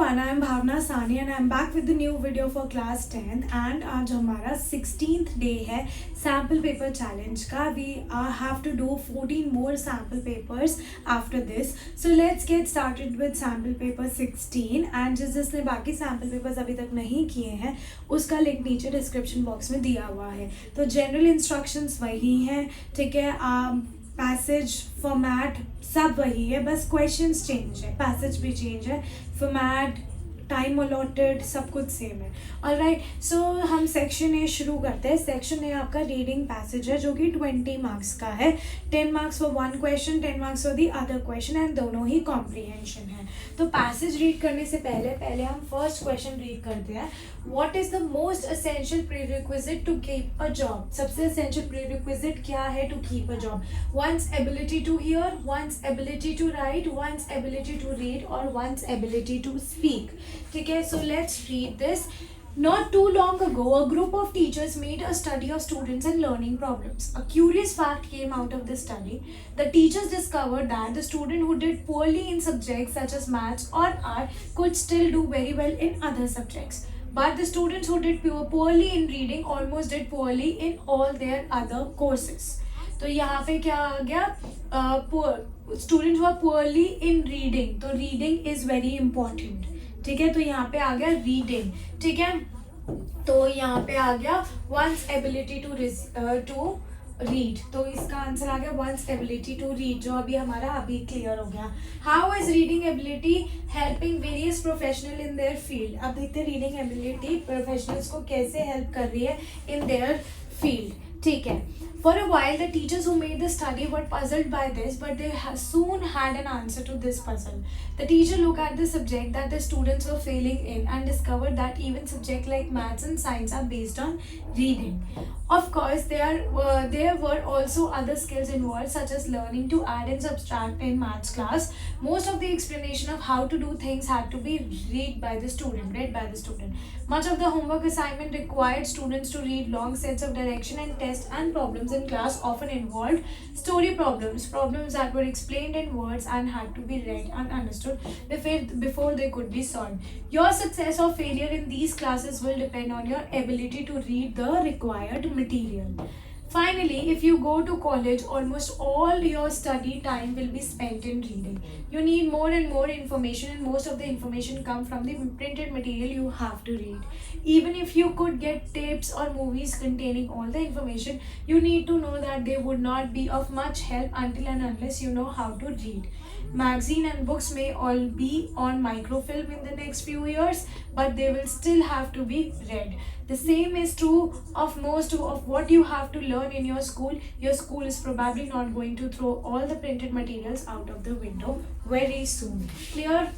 everyone, I am Bhavna Sani and I am back with the new video for class 10th and आज हमारा 16th day है sample paper challenge का. We have to do 14 more sample papers after this. So let's get started with sample paper 16 and जिसने बाकी sample papers अभी तक नहीं किए हैं उसका लिंक नीचे डिस्क्रिप्शन बॉक्स में दिया हुआ है. तो जनरल इंस्ट्रक्शंस वही हैं, ठीक है. पैसेज फॉर्मेट सब वही है, बस क्वेश्चंस चेंज है, पैसेज भी चेंज है, फॉर्मेट टाइम अलॉटेड सब कुछ सेम है. ऑलराइट, सो हम सेक्शन ए शुरू करते हैं. सेक्शन ए आपका रीडिंग पैसेज है जो कि 20 मार्क्स का है. 10 marks for one question, 10 marks for the other question and दोनों ही कॉम्प्रीहेंशन है. तो पैसेज रीड करने से पहले हम फर्स्ट क्वेश्चन रीड करते हैं. What is the most essential prerequisite to keep a job? सबसे एसेंशियल प्रीरिक्विजिट क्या है to keep a job? One's ability to hear, one's ability to write, one's ability to read और one's ability to speak. ठीक है, so let's read this. Not too long ago, a group of teachers made a study of students and learning problems. A curious fact came out of this study. The teachers discovered that the student who did poorly in subjects such as maths or art could still do very well in other subjects. But the students who did poorly in reading almost did poorly in all their other courses. तो यहाँ पे क्या आ गया? Students who are poorly in reading. तो reading is very important. ठीक है, तो यहाँ पे आ गया रीडिंग. ठीक है, तो यहाँ पे आ गया वंस एबिलिटी टू रीड. तो इसका आंसर आ गया वंस एबिलिटी टू रीड, जो अभी क्लियर हो गया. How is reading ability helping various professional in their field? अब देखते हैं रीडिंग एबिलिटी प्रोफेशनल्स को कैसे हेल्प कर रही है इन देयर फील्ड. ठीक है. For a while, the teachers who made the study were puzzled by this, but they soon had an answer to this puzzle. The teacher looked at the subject that the students were failing in and discovered that even subjects like maths and science are based on reading. Of course, there were also other skills involved, such as learning to add and subtract in maths class. Most of the explanation of how to do things had to be read by the student. Much of the homework assignment required students to read long sets of direction and tests, and problems in class often involved story problems that were explained in words and had to be read and understood before they could be solved. Your success or failure in these classes will depend on your ability to read the required material. Finally, if you go to college, almost all your study time will be spent in reading. You need more and more information, and most of the information comes from the printed material you have to read. Even if you could get tapes or movies containing all the information, you need to know that they would not be of much help until and unless you know how to read. Magazine and books may all be on microfilm in the next few years, but they will still have to be read. The same is true of most of what you have to learn in your school. Your school is probably not going to throw all the printed materials out of the window very soon. Clear?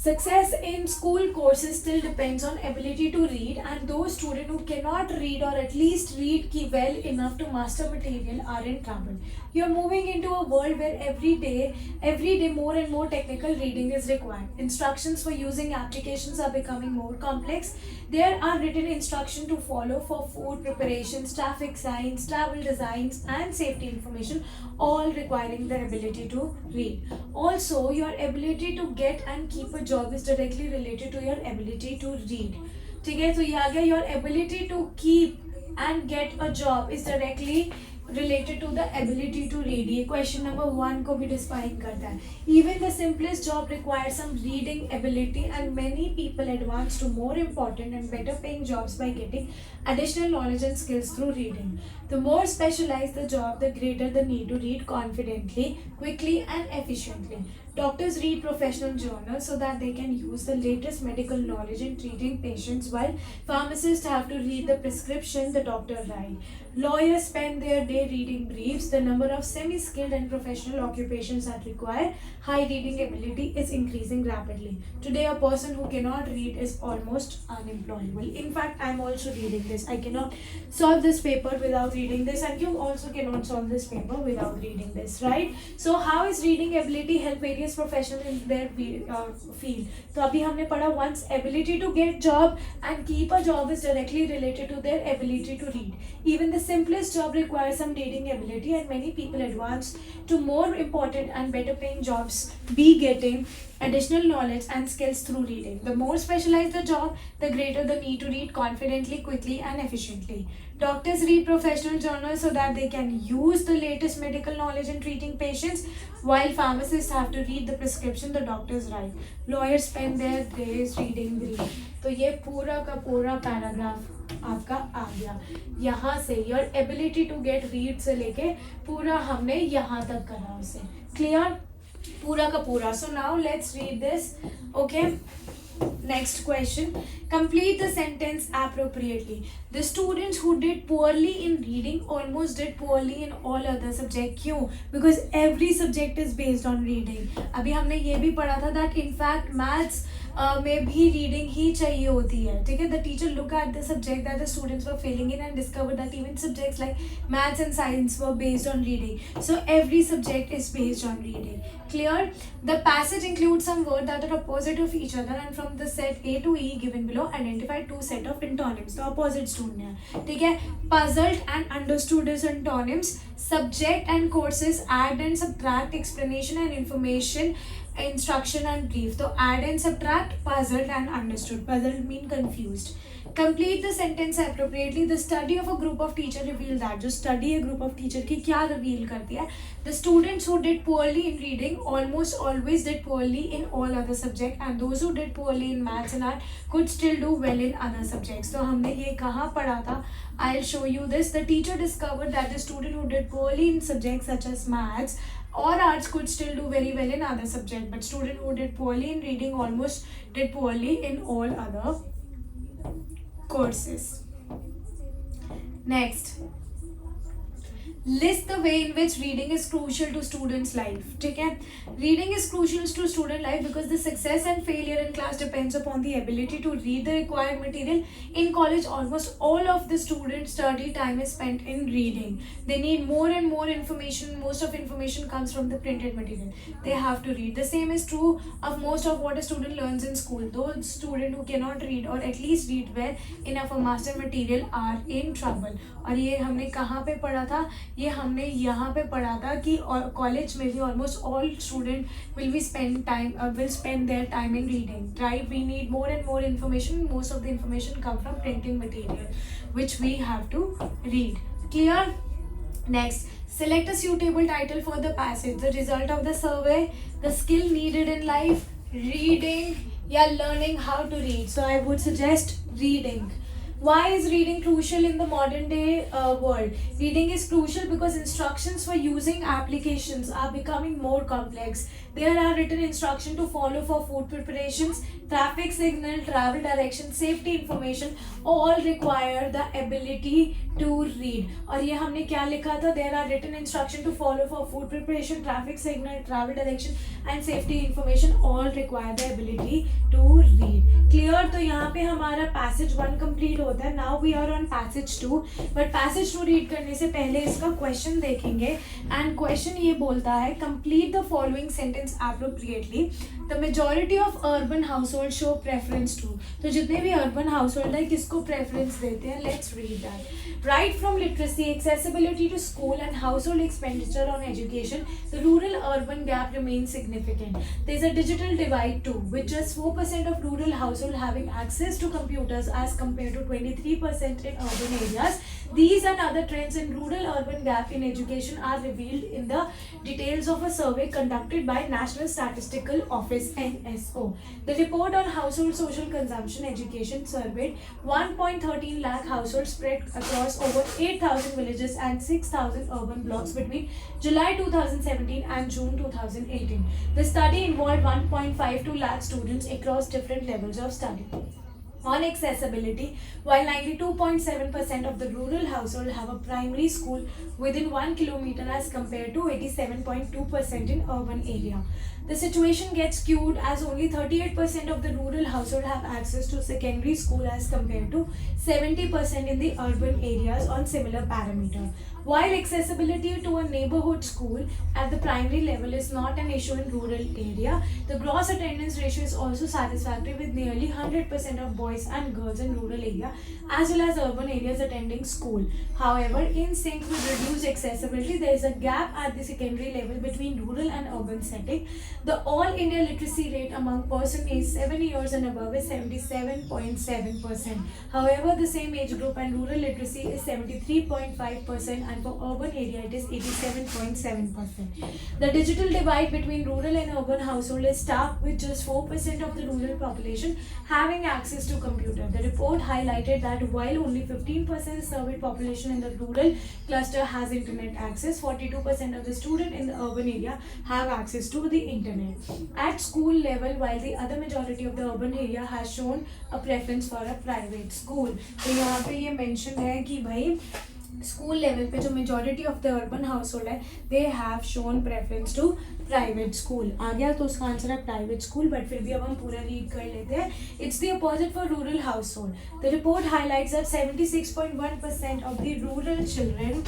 Success in school courses still depends on ability to read, and those students who cannot read or at least read well enough to master material are in trouble. You are moving into a world where every day more and more technical reading is required. Instructions for using applications are becoming more complex. There are written instructions to follow for food preparations, traffic signs, travel designs, and safety information, all requiring the ability to read. Also, your ability to get and keep a job is directly related to your ability to read. ठीक है, तो ये आ गया your ability to keep and get a job is directly related to the ability to read. ये question number 1 को भी define करता है. Even the simplest job requires some reading ability, and many people advance to more important and better paying jobs by getting additional knowledge and skills through reading. The more specialized the job, the greater the need to read confidently, quickly and efficiently. Doctors read professional journals so that they can use the latest medical knowledge in treating patients, while pharmacists have to read the prescription the doctor writes. Lawyers spend their day reading briefs. The number of semi-skilled and professional occupations that require high reading ability is increasing rapidly. Today, a person who cannot read is almost unemployable. In fact, I am also reading this. I cannot solve this paper without reading this, and you also cannot solve this paper without reading this, right? So, how is reading ability help various professionals in their field? तो अभी हमने पढ़ा once ability to get job and keep a job is directly related to their ability to read. Even the simplest job requires some reading ability, and many people advance to more important and better paying jobs be getting additional knowledge and skills through reading. The more specialized the job, the greater the need to read confidently, quickly, and efficiently. Doctors read professional journals so that they can use the latest medical knowledge in treating patients, while pharmacists have to read the prescription the doctors write. Lawyers spend their days reading the read. तो ये पूरा का पूरा paragraph आपका आ गया. यहाँ से your ability to get read से लेके पूरा हमने यहाँ तक करा उसे. क्लियर? पूरा का पूरा. So now let's read this. Okay. Next question. Complete the sentence appropriately. The students who did poorly in reading almost did poorly in all other subject. क्यों? Because every subject is based on reading. अभी हमने ये भी पढ़ा था that in fact maths में भी reading ही चाहिए होती है. ठीक है. The teacher look at the subject that the students were failing in and discovered that even subjects like maths and science were based on reading. So every subject is based on reading. Clear? The passage includes some words that are opposite of each other and from the set A to E given below identify two set of antonyms. तो opposites ढूंढने हैं. ठीक है. Puzzled and understood is antonyms. Subject and courses add and subtract, explanation and information, instruction and brief. तो add and subtract, puzzled and understood. Puzzled mean confused. Complete the sentence appropriately. The study of a group of teacher revealed that. जो study a group of teacher की क्या reveal करती है? The students who did poorly in reading almost always did poorly in all other subjects, and those who did poorly in maths and art could still do well in other subjects. तो हमने ये कहाँ पढ़ा था? I'll show you this. The teacher discovered that the student who did poorly in subjects such as maths or arts could still do very well in other subjects, but student who did poorly in reading almost did poorly in all other courses. Next, list the way in which reading is crucial to students' life. ठीक है. Reading is crucial to student life because the success and failure in class depends upon the ability to read the required material. In college, almost all of the students' study time is spent in reading. They need more and more information. Most of information comes from the printed material. They have to read. The same is true of most of what a student learns in school. Those students who cannot read or at least read well enough of master material are in trouble. और ये हमने कहाँ पे पढ़ा था? ये हमने यहाँ पे पढ़ा था कि कॉलेज में भी almost all student will spend their time in reading, right? We need more and more information. Most of the information come from printing material, which we have to read. Clear? Next, select a suitable title for the passage. The result of the survey, the skill needed in life, reading, yeah, learning how to read. So I would suggest reading. Why is reading crucial in the modern day world? Reading is crucial because instructions for using applications are becoming more complex. There are written instructions to follow for food preparations, traffic signal, travel direction, safety information, all require the ability to read. और ये हमने क्या लिखा था? There are written instructions to follow for food preparation, traffic signal, travel direction and safety information, all require the ability to read. Clear? तो यहाँ पे हमारा passage 1 complete होता है. Now we are on passage 2. But passage 2 read करने से पहले इसका question देखेंगे. And question ये बोलता है complete the following sentence appropriately. The majority of urban households show preference to. तो जितने भी urban household है किसको preference देते हैं? Let's read that. Right from literacy, accessibility to school and household expenditure on education, the rural-urban gap remains significant. There is a digital divide too, with just 4% of rural households having access to computers as compared to 23% in urban areas. These and other trends in rural-urban gap in education are revealed in the details of a survey conducted by National Statistical Office (NSO). The report on household social consumption education surveyed 1.13 lakh households spread across over 8,000 villages and 6,000 urban blocks between July 2017 and June 2018. The study involved 1.52 lakh students across different levels of study. On accessibility, while 92.7% of the rural households have a primary school within 1 kilometer as compared to 87.2% in urban area. The situation gets skewed as only 38% of the rural household have access to secondary school as compared to 70% in the urban areas on similar parameter. While accessibility to a neighborhood school at the primary level is not an issue in rural area, the gross attendance ratio is also satisfactory with nearly 100% of boys and girls in rural area as well as urban areas attending school. However, in sync with reduced accessibility, there is a gap at the secondary level between rural and urban setting. The all India literacy rate among person aged 7 years and above is 77.7%. However, the same age group and rural literacy is 73.5%, and for urban area it is 87.7%. The digital divide between rural and urban household is stark, with just 4% of the rural population having access to computer. The report highlighted that while only 15% surveyed population in the rural cluster has internet access, 42% of the student in the urban area have access to the internet. At school level, while the other majority of the urban area has shown a preference for a private school. तो यहाँ पे ये mention है कि भाई school level पे जो majority of the urban household है they have shown preference to private school. आ गया तो उसका आंसर है प्राइवेट स्कूल, बट फिर भी अब हम पूरा रीड कर लेते हैं. It's the opposite for rural house hold. The report highlights that 76.1% of the rural children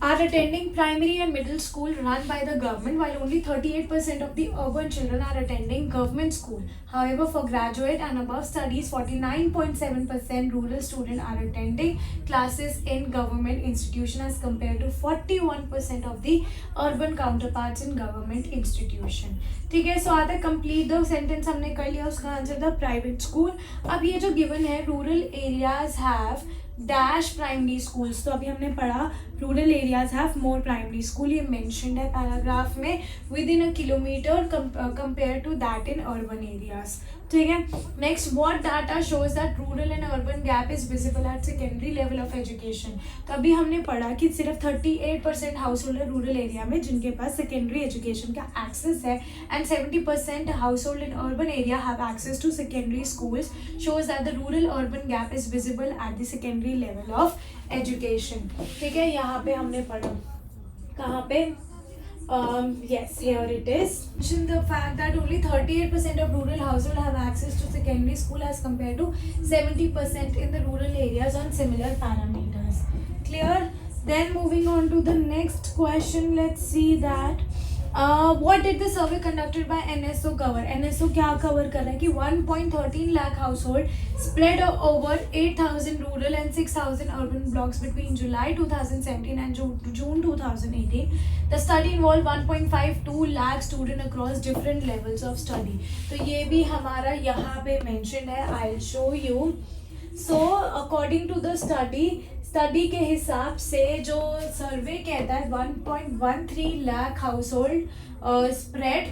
are attending primary and middle school run by the government, while only 38% of the urban children are attending government school. However, for graduate and above studies, 49.7% rural students are attending classes in government institution as compared to 41% of the urban counterparts in government institution. ठीक है, सो आधा complete the sentence हमने कर लिया, उसका answer था private school. अब ये जो गिवन है rural areas have dash primary schools, तो अभी हमने पढ़ा rural areas have more primary school, ये मेंशन्ड है पैराग्राफ में, with in a kilometre compare to that in urban areas. ठीक है, next what data shows that rural and urban gap is visible at secondary level of education. तो अभी हमने पढ़ा कि सिर्फ 38% हाउस होल्ड है रूरल एरिया में जिनके पास सेकेंडरी एजुकेशन का एक्सेस है, and 70% household in urban area have access to secondary schools, shows that the rural urban gap is visible at the secondary level of education. ठीक है, यहाँ पे हमने पढ़ा कहाँ पे, yes, here it is. Mention the fact that only 38% of rural households have access to secondary school as compared to 70% in the rural areas on similar parameters. Clear? Then moving on to the next question, let's see that what did the survey conducted by NSO cover? NSO क्या cover कर रहा है कि 1.13 lakh household spread over 8,000 rural and 6,000 urban blocks between July 2017 and June 2018. The study involved 1.52 lakh students across different levels of study. तो ये भी हमारा यहाँ पे mentioned है. I'll show you. So according to the study के हिसाब से जो सर्वे कहता है 1.13 lakh house hold spread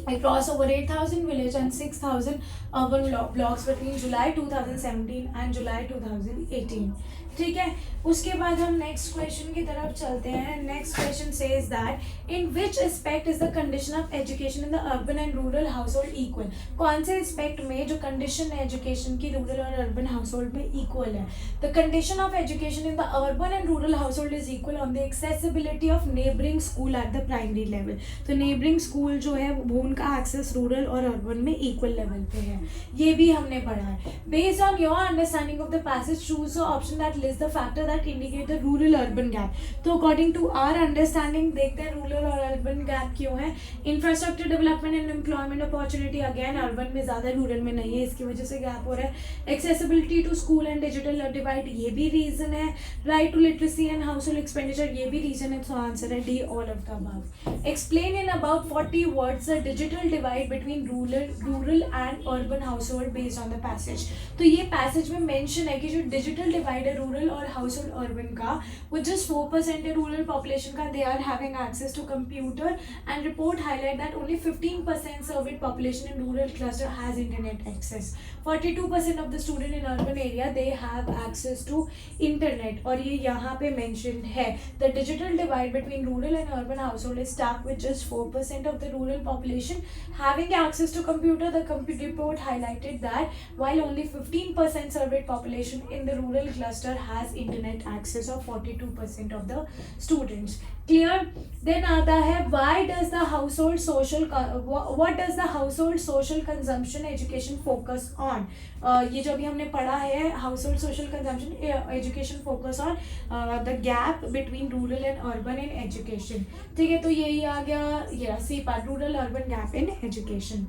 across over 8,000 village and 6,000 urban blocks between July 2017 and July 2018. ठीक है, उसके बाद हम नेक्स्ट क्वेश्चन की तरफ चलते हैं. Next question says that in which aspect is the condition of education in the urban and rural house hold equal. कौन से एस्पेक्ट में जो कंडीशन है एजुकेशन की रूरल और अर्बन हाउस होल्ड में इक्वल है. The condition of education in the urban and rural house hold is equal on the accessibility of neighbouring school at the primary level. तो neighbouring school जो है वो उनका access rural और urban में equal level पे है, ये भी हमने पढ़ा है. Based on your understanding of the passage choose the option that list the factor that indicate the rural urban gap. तो अकॉर्डिंग टू आवर अंडरस्टैंडिंग देखते हैं रूरल और अर्बन गैप क्यों है. Infrastructure development and employment opportunity, again urban में ज़्यादा rural में नहीं है, इसकी वजह से गैप हो रहा है. Accessibility to school and digital divide, ये भी रीजन है. Right to literacy and household expenditure, ये भी रीजन है. सो आंसर है D, all of the above. Explain in about 40 words the digital divide between rural and urban household based on the passage. तो ये passage में mention है कि जो डिजिटल डिवाइड है रूरल और हाउस होल्ड अर्बन का, वो जस्ट 4% है रूरल पॉपुलेशन का, they are having access to computer, and report highlight that only 15% surveyed population in rural cluster has internet access. 42% of the student in urban area they have access to internet, और ये यहाँ पे mentioned है. The digital divide between rural and urban household is stark with just 4% of the rural population having access to computer. The computer report highlighted that while only 15% surveyed population in the rural cluster has internet access of 42% of the students. Clear? Then आता है why does the household social what does the household social consumption education focus on. ये जो अभी हमने पढ़ा है household social consumption education focus on the gap between rural and urban in education. ठीक है, तो यही आ गया ये C part, rural urban gap in education.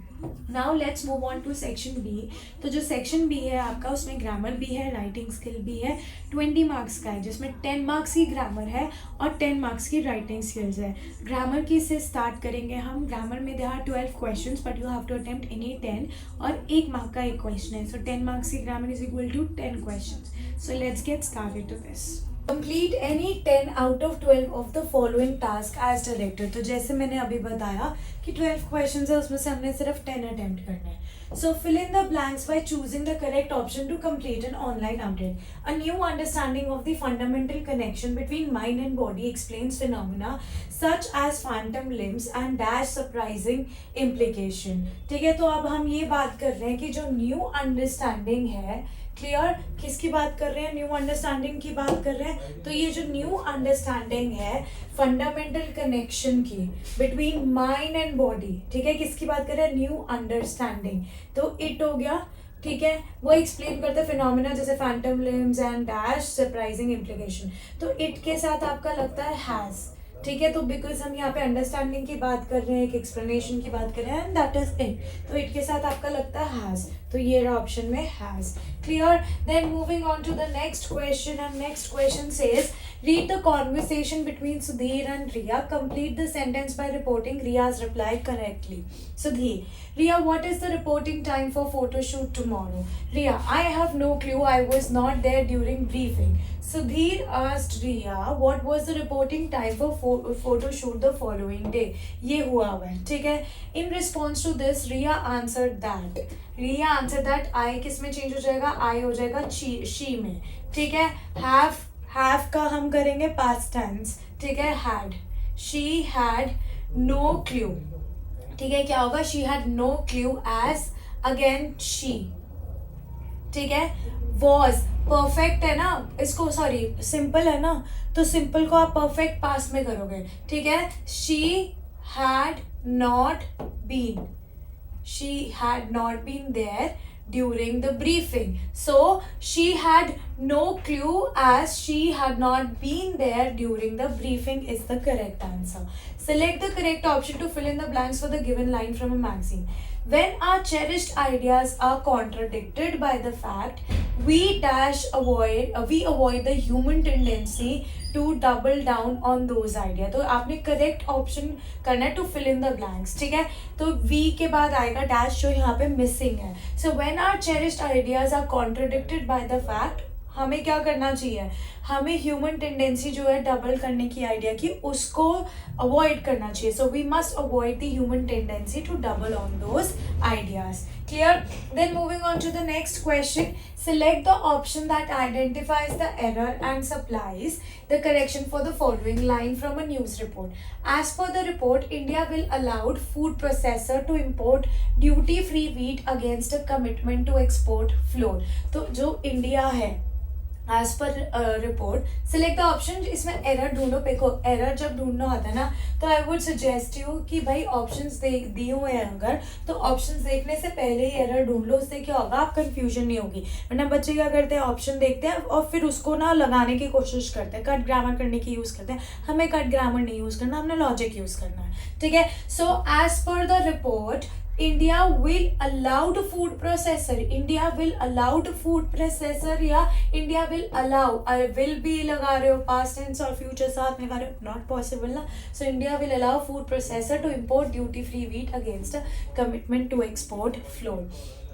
Now let's move on to section B. तो जो सेक्शन बी है आपका, उसमें ग्रामर भी है, राइटिंग स्किल भी है, 20 मार्क्स का है, जिसमें 10 मार्क्स की ग्रामर है और 10 मार्क्स की राइटिंग स्किल्स है। ग्रामर की से स्टार्ट करेंगे हम। ग्रामर में there are 12 questions but you have to attempt any 10 और 1 मार्क का एक क्वेश्चन है। सो 10 मार्क्स की grammar is equal to 10 questions. So let's get started to this. Complete any 10 out of 12 of the following task as directed। तो जैसे मैंने अभी बताया कि 12 क्वेश्चंस है, उसमें से हमने सिर्फ 10 अटेम्प्ट करने हैं। So fill in the blanks by choosing the correct option to complete an online update. A new understanding of the fundamental connection between mind and body explains phenomena such as phantom limbs and dash surprising implication. ठीक है, तो अब हम ये बात कर रहे हैं कि जो न्यू अंडरस्टैंडिंग है, क्लियर, किसकी बात कर रहे हैं? न्यू अंडरस्टैंडिंग की बात कर रहे हैं। तो ये जो न्यू अंडरस्टैंडिंग है फंडामेंटल कनेक्शन की बिटवीन माइंड एंड बॉडी, ठीक है, किसकी बात कर रहे हैं? New understanding. तो इट हो गया, ठीक है, वो एक्सप्लेन करते हैं फिनोमिना जैसे Phantom limbs and dash surprising implication. तो इट के साथ आपका लगता है हैज, ठीक है, तो बिकॉज हम यहाँ पे अंडरस्टैंडिंग की बात कर रहे हैं, एक एक्सप्लेनेशन की बात कर रहे हैं, एंड दैट इज इट। तो इट के साथ आपका लगता है हैज, तो ये रहा ऑप्शन में has. Clear? Then moving on to the next question, and next question says read the conversation between Sudhir and Riya. Complete the sentence by reporting Riya's reply correctly. Sudhir: Riya, what is the reporting time for photo shoot tomorrow? Riya: I have no clue. I was not there during briefing. Sudhir asked Riya what was the reporting time for photo shoot the following day. ये हुआ है, ठीक है। In response to this, Riya answered that. Riya answered that I किस में change हो जाएगा? I हो जाएगा she में, ठीक है। हैव का हम करेंगे पास्ट टेंस, ठीक है, had. She had no clue, ठीक है, क्या होगा? She had no clue as again she, ठीक है। वॉज परफेक्ट है ना, इसको सॉरी सिंपल है ना, तो सिंपल को आप परफेक्ट पास्ट में करोगे, ठीक है। She had not been, she had not been there during the briefing. So she had no clue as she had not been there during the briefing is the correct answer. Select the correct option to fill in the blanks for the given line from a magazine. When our cherished ideas are contradicted by the fact, we avoid the human tendency to double down on those ideas. तो आपने correct option करना है to fill in the blanks, ठीक है। तो we के बाद आएगा डैश जो यहाँ पे मिसिंग है। So when our cherished ideas are contradicted by the fact, हमें क्या करना चाहिए? हमें ह्यूमन टेंडेंसी जो है डबल करने की आइडिया की, उसको अवॉइड करना चाहिए। So we must avoid the human tendency to double on those ideas. Clear? Then moving on to the next question, select the option that identifies the error and supplies the correction for the following line from a news report. As per the report, India will allow food processor to import duty-free wheat against a commitment to export flour. तो जो India है as per report, select the option. इसमें error ढूंढो। देखो error जब ढूंढना होता है ना, तो आई वुड सजेस्ट यू कि भाई ऑप्शंस दिए हुए हैं अगर, तो ऑप्शंस देखने से पहले ही एरर ढूंढ लो। उससे क्या होगा? आप कंफ्यूजन नहीं होगी। वरना बच्चे क्या करते हैं? ऑप्शन देखते हैं और फिर उसको ना लगाने की कोशिश करते हैं, कट ग्रामर करने की यूज़ करते हैं। हमें कट ग्रामर नहीं यूज़ करना, हमने लॉजिक यूज़ करना है, ठीक है। सो एज पर the report, India will allowed food processor, India will allowed food processor या India will allow, will भी लगा रहे हो, past tense और future साथ में लगा रहे हो, not possible ना। So India will allow food processor to import duty free wheat against a commitment to export flour.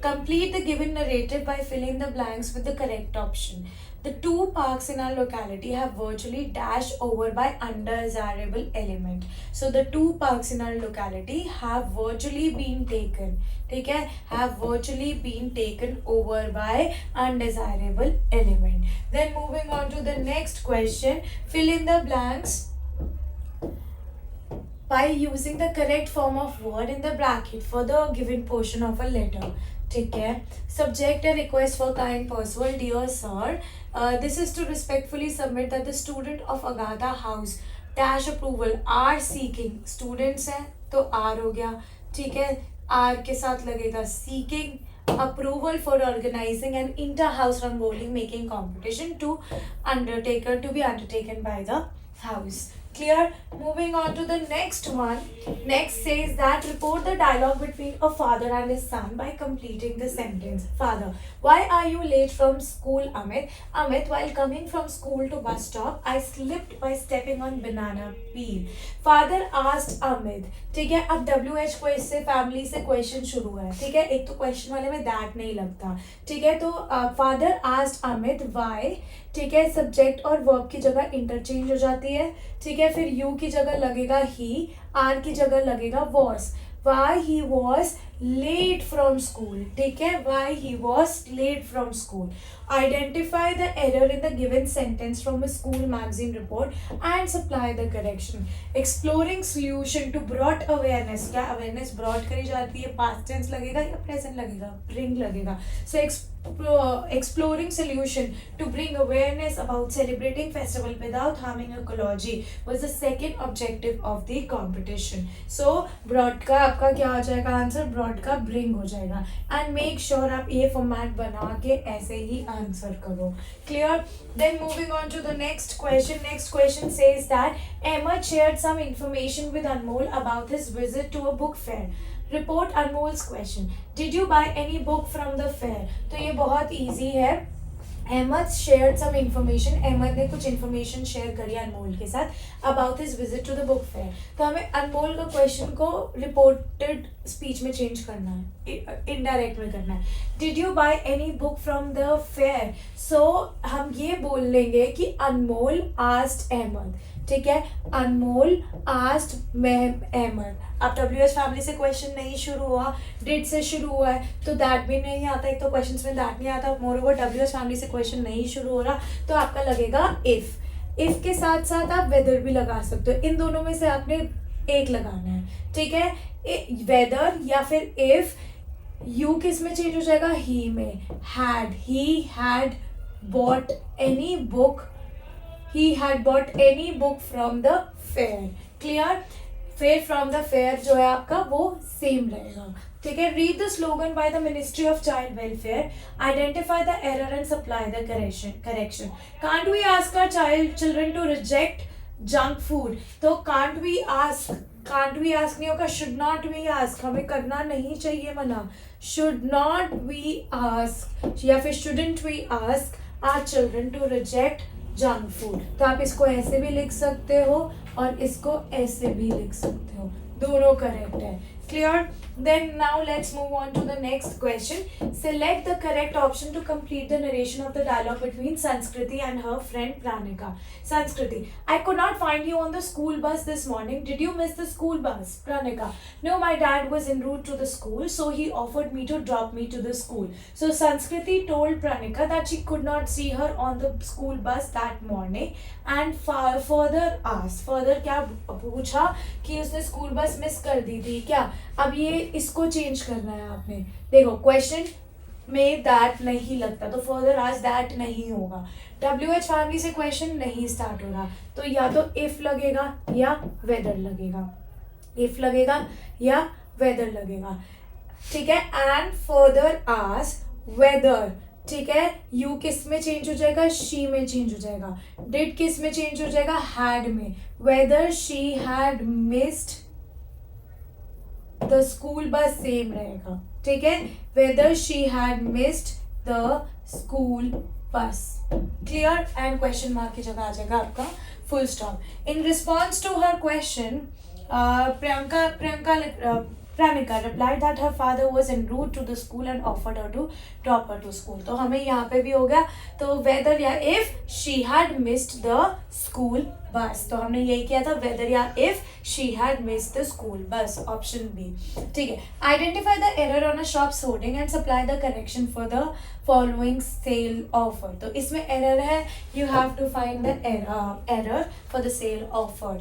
Complete the given narrative by filling the blanks with the correct option. The two parks in our locality have virtually dashed over by undesirable element. So the two parks in our locality have virtually been taken, ठीक है, have virtually been taken over by undesirable element. Then moving on to the next question, fill in the blanks by using the correct form of word in the bracket for the given portion of a letter. ठीक है। Subject a request for kind perusal. Dear sir, this is to respectfully submit that the student of Agatha House dash approval are seeking. Students है तो R हो गया, ठीक है। R के साथ लगेगा seeking approval for organizing an inter-house rangoli making competition to be undertaken by the house. Clear? Moving on to the next one. Next says that report the dialogue between a father and his son by completing the sentence. Father, why are you late from school, Amit? Amit, while coming from school to bus stop, I slipped by stepping on banana peel. Father asked Amit. ठीक है, अब WH को इससे family से question शुरू है. ठीक है, एक तो क्वेश्चन वाले में दैट नहीं लगता. ठीक है, तो फादर आस्क्ड अमित व्हाई. ठीक है, सब्जेक्ट और वर्ब की जगह इंटरचेंज हो जाती है. ठीक है, फिर यू की जगह लगेगा ही, आर की जगह लगेगा was. why he was late from school. ठीक है, why he was late from school. Identify the error in the given sentence from a school magazine report and supply the correction. Exploring solution to brought awareness. क्या awareness brought करी जाती है, past tense लगेगा या present लगेगा, bring लगेगा. So exploring solution to bring awareness about celebrating festival without harming ecology was the second objective of the competition. So brought का आपका क्या हो जाएगा आंसर, brought का bring हो जाएगा. And make sure आप ये format बना के ऐसे ही आंसर करो. Clear? Then moving on to the next question. Next question says that Ahmed shared some information with Anmol about his visit to a book fair. Report Anmol's question. Did you buy any book from the fair? तो ये बहुत easy है. Ahmad share some information. Ahmad ने कुछ information share करी अनमोल के साथ about his visit to the book fair. तो हमें अनमोल का क्वेश्चन को रिपोर्टेड स्पीच में चेंज करना है, इनडायरेक्ट में करना है. Did you buy any book from the fair. So हम ये बोल लेंगे कि अनमोल आस्क्ड अहमद. ठीक है, अनमोल आस्क्ड अहमद. अब WH फैमिली से क्वेश्चन नहीं शुरू हुआ, डिड से शुरू हुआ है, तो दैट भी नहीं आता. एक तो क्वेश्चंस में दैट नहीं आता, मोर ओवर WH फैमिली से क्वेश्चन नहीं शुरू हो रहा, तो आपका लगेगा इफ. इफ के साथ साथ आप वेदर भी लगा सकते हो. इन दोनों में से आपने एक लगाना है. ठीक है, वेदर या फिर इफ. यू किस में चेंज हो जाएगा, ही में. Had, he had bought any book. He had bought any book from the fair. Clear? फिर फ्रॉम द फेयर जो है आपका वो सेम रहेगा. ठीक है, read the slogan by the ministry of child welfare. Identify the error and supply the correction. Can't we ask our children to reject junk food. तो can't we ask नहीं होगा, शुड नॉट वी आस्क. हमें करना नहीं चाहिए मना. Should not we ask या फिर shouldn't we ask our children to reject junk food. तो आप इसको ऐसे भी लिख सकते हो और इसको ऐसे भी लिख सकते हो, दोनों करेक्ट है. Clear? Then now let's move on to the next question. Select the correct option to complete the narration of the dialogue between Sanskriti and her friend Pranika. Sanskriti: I could not find you on the school bus this morning. Did you miss the school bus? Pranika: No, my dad was en route to the school, so he offered me to drop me to the school. So Sanskriti told Pranika that she could not see her on the school bus that morning and further asked. Further क्या पूछा कि उसने school bus miss कर दी थी क्या. अब ये इसको चेंज करना है आपने. देखो क्वेश्चन में दैट नहीं लगता, तो फर्दर आज दैट नहीं होगा. WH फैमिली से क्वेश्चन नहीं स्टार्ट हो रहा, तो या तो इफ लगेगा या वेदर लगेगा. इफ लगेगा या वेदर लगेगा. ठीक है, एंड फर्दर आस्क वेदर. ठीक है, यू किस में चेंज हो जाएगा, शी में चेंज हो जाएगा. डिड किस में चेंज हो जाएगा, हैड में. Whether she had missed the school bus same रहेगा. ठीक है, whether she had missed the school bus. Clear? And question mark की जगह आ जाएगा आपका full stop. In response to her question Pranika replied that her father was en route to the school and offered her to drop her to school. तो हमें यहाँ पे भी हो गया. तो whether या if she had missed the school bus. तो हमने यही किया था, whether या if she had missed the school bus. Option B. ठीक है. Identify the error on a shop's hoarding and supply the correction for the following sale offer. तो इसमें error है. You have to find the error for the sale offer.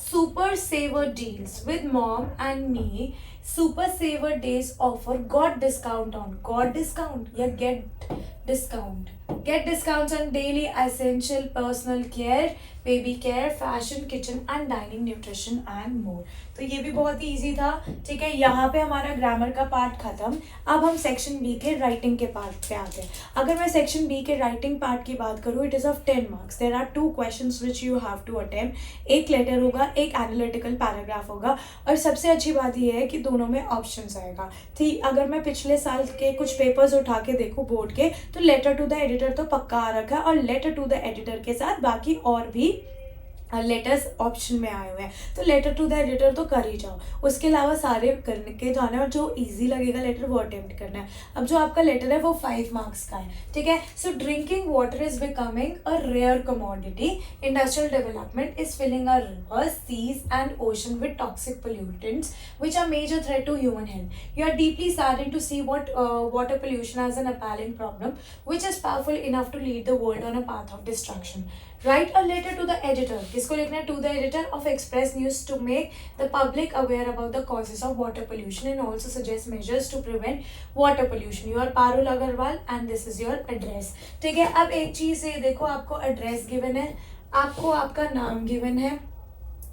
Super Saver deals with mom and me. Super Saver days offer got discount on. Got discount या get discount. Get discounts on daily essential personal care, baby care, fashion, kitchen and dining, nutrition and more. तो ये भी बहुत ही easy था, ठीक है। यहाँ पे हमारा ग्रामर का पार्ट खत्म। अब हम सेक्शन बी के राइटिंग के पार्ट पे आते हैं। अगर मैं सेक्शन बी के राइटिंग पार्ट की बात करूँ, it is of 10 marks. There are 2 questions which you have to attempt. एक लेटर होगा, एक एनालिटिकल पैराग्राफ होगा, और सबसे अच्छी बात ये है कि दोनों में ऑप्शंस आएगा। ठीक, अगर मैं पिछले साल के कुछ पेपर्स उठा के देखूँ बोर्ड के, तो लेटर टू द एडिटर तो पक्का आ रखा है, और लेटर टू द एडिटर के साथ बाकी और भी लेटर्स ऑप्शन में आए हुए हैं। तो लेटर टू द एडिटर तो कर ही जाओ, उसके अलावा सारे करने के जाना है, और जो इजी लगेगा लेटर वो अटेम्प्ट करना है। अब जो आपका लेटर है वो 5 मार्क्स का है, ठीक है। So drinking water is becoming a rare commodity. Industrial development is filling a rivers, seas and ocean with toxic pollutants which are major threat to human health. You are deeply saddened to see what water pollution as an appalling problem which is powerful enough to lead the world on a path of destruction. Write a letter to the editor. किसको लिखना है? To the editor of Express News to make the public aware about the causes of water pollution and also suggest measures to prevent water pollution. You are Parul Agarwal and this is your address. ठीक है, अब एक चीज़ ये देखो, आपको address given है, आपको आपका नाम गिवन है,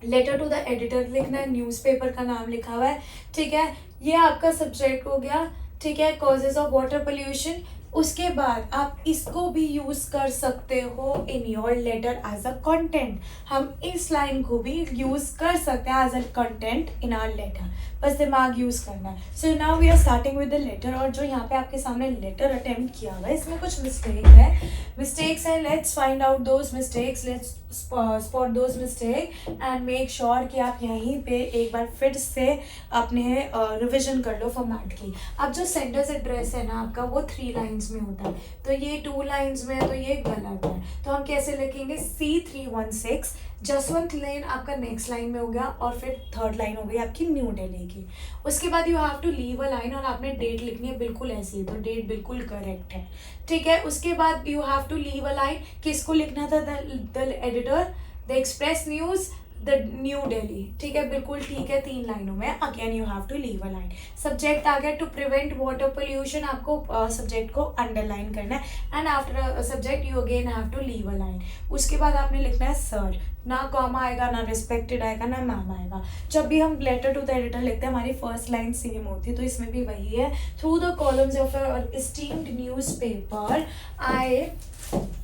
लेटर टू द एडिटर लिखना है, न्यूज़पेपर का नाम लिखा हुआ है, ठीक है। ये आपका सब्जेक्ट हो गया, ठीक है, कॉजेज ऑफ वाटर पोल्यूशन। उसके बाद आप इसको भी यूज़ कर सकते हो in your letter as a content. हम इस लाइन को भी यूज़ कर सकते हैं as a content in our letter, बस दिमाग यूज़ करना है। So now we are starting with the letter. और जो यहाँ पे आपके सामने लेटर अटेम्प्ट किया हुआ है, इसमें कुछ मिस्टेक्स है। Let's find out those mistakes, let's spot those mistake and make sure कि आप यहीं पे एक बार फिर से अपने रिविजन कर लो फॉर्मेट की। अब जो सेंटर्स एड्रेस है ना आपका, वो 3 लाइन्स में होता है, तो ये 2 लाइन्स में है, तो ये गलत है। तो हम कैसे लिखेंगे? C316 जसवंत लेन आपका नेक्स्ट लाइन में हो गया, और फिर थर्ड लाइन हो गई आपकी न्यू दिल्ली की। उसके बाद you have to leave a line, और आपने डेट लिखनी है बिल्कुल ऐसी, तो डेट बिल्कुल करेक्ट है, ठीक है। उसके बाद you have to leave a line, किसको लिखना था? The editor, the express news, the new Delhi, ठीक है, बिल्कुल ठीक है, 3 लाइनों में। Again you have to leave a line. Subject आ गया, टू प्रिवेंट वाटर पोल्यूशन, आपको सब्जेक्ट को अंडरलाइन करना है, and after subject you again have to leave a line. उसके बाद आपने लिखना है सर, ना कॉमा आएगा, ना रिस्पेक्टेड आएगा, ना मैम आएगा। जब भी हम लेटर टू द एडिटर लिखते हैं, हमारी फर्स्ट लाइन सेम होती है, तो इसमें भी वही है। Through the columns of esteemed newspaper, I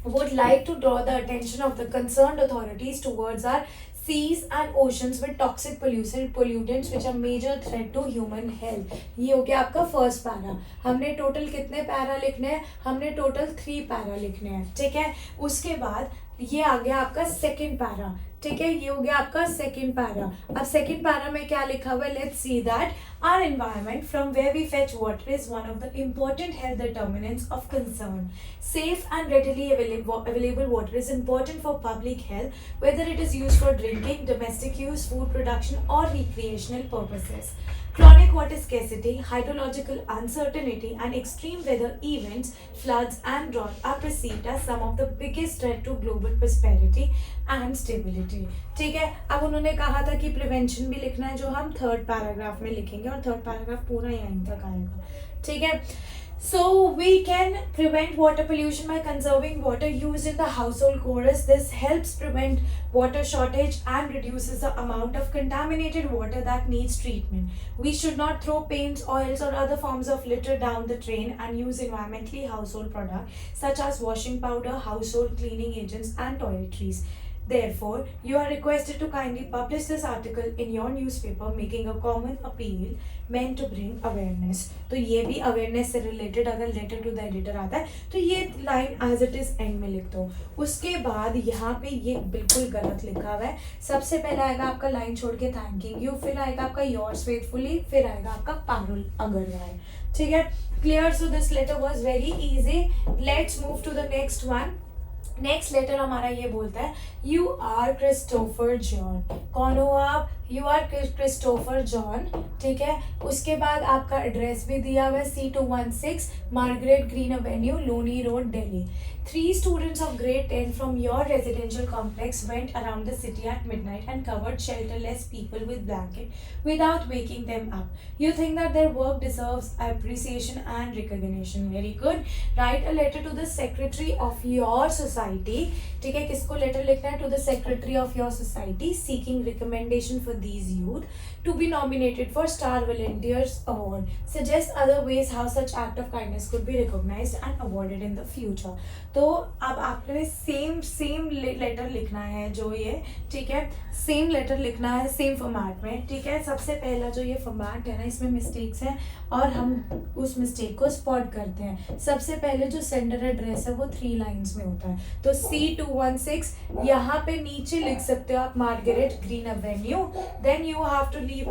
would like to draw the attention of the concerned authorities towards our seas and oceans with toxic pollutants which are major threat to human health. ये हो गया आपका first para. हमने total कितने para लिखने हैं? हमने total 3 para लिखने हैं, ठीक है। उसके बाद ये आ गया आपका सेकेंड पैरा, ठीक है, ये हो गया आपका सेकेंड पैरा। अब सेकेंड पैरा में क्या लिखा हुआ है? Let's see that our environment from where we fetch water is one of the important health determinants of concern. Safe and readily available water is important for public health, whether it is used for drinking, domestic use, food production or recreational purposes. Chronic water scarcity, hydrological uncertainty and extreme weather events, floods and drought are perceived as some of the biggest threat to global prosperity and stability. ठीक है, अब उन्होंने कहा था कि prevention भी लिखना है, जो हम थर्ड पैराग्राफ में लिखेंगे, और थर्ड पैराग्राफ पूरा यहीं तक आएगा, ठीक है। So we can prevent water pollution by conserving water used in the household chorus. This helps prevent water shortage and reduces the amount of contaminated water that needs treatment. We should not throw paints, oils or other forms of litter down the drain and use environmentally household products such as washing powder, household cleaning agents and toiletries. Therefore, you are requested to kindly publish this article in your newspaper, making a common appeal meant to bring awareness. तो ये भी awareness से related अगर letter to the editor आता है, तो ये line as it is end में लिख दो। उसके बाद यहाँ पे ये बिल्कुल गलत लिखा हुआ है। सबसे पहले आएगा आपका line छोड़ के thanking you, फिर आएगा आपका yours faithfully, फिर आएगा आपका पारुल अग्रवाल, ठीक है। Clear? So this letter was very easy. Let's move to the next one. Next letter हमारा ये बोलता है, यू आर क्रिस्टोफर जॉन। कौन हो आप? यू आर क्रिस्टोफर जॉन, ठीक है। उसके बाद आपका एड्रेस भी दिया हुआ है, C216 Margaret Green Avenue, Loni Road, Delhi. 3 students of grade 10 from your residential complex went around the city at midnight and covered shelterless people with blanket without waking them up. You think that their work deserves appreciation and recognition. Very good. Write a letter to the secretary of your society, ठीक है। किसको letter लिखना है? To the secretary of your society seeking recommendation for these youth to be nominated for Star Volunteers Award. Suggest other ways how such act of kindness could be recognized and awarded in the future. तो अब आपने same letter लिखना है जो ये, ठीक है, same letter लिखना है सेम फॉर्मेट में, ठीक है। सबसे पहला जो ये फॉर्मेट है ना, इसमें मिस्टेक्स हैं और हम उस मिस्टेक को स्पॉट करते हैं। सबसे पहले जो सेंडर एड्रेस है वो 3 लाइन्स में होता है, तो C216 यहाँ पे नीचे लिख सकते हो आप Margaret Green Avenue, then you have to leave,